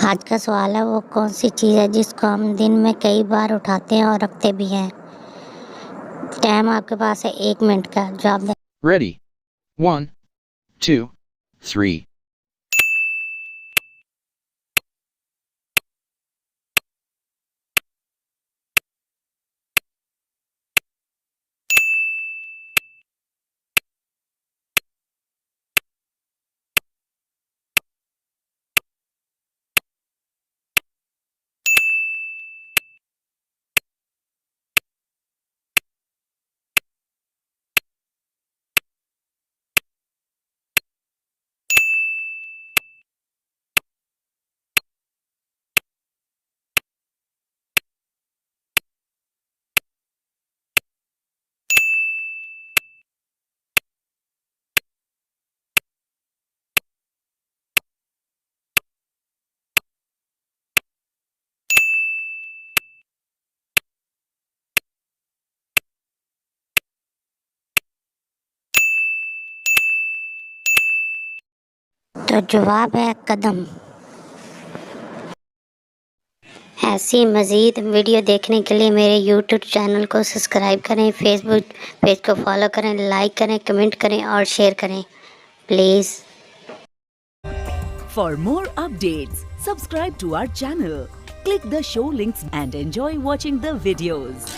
आज का सवाल है, वो कौन सी चीज़ है जिसको हम दिन में कई बार उठाते हैं और रखते भी हैं। टाइम आपके पास है 1 मिनट का। जवाब दें। Ready. 1, 2, 3. तो जवाब है कदम। ऐसी मज़ीद वीडियो देखने के लिए मेरे यूट्यूब चैनल को सब्सक्राइब करें, फेसबुक पेज को फॉलो करें, लाइक करें, कमेंट करें और शेयर करें please. For more updates, subscribe to our channel, click the show links and enjoy watching the videos.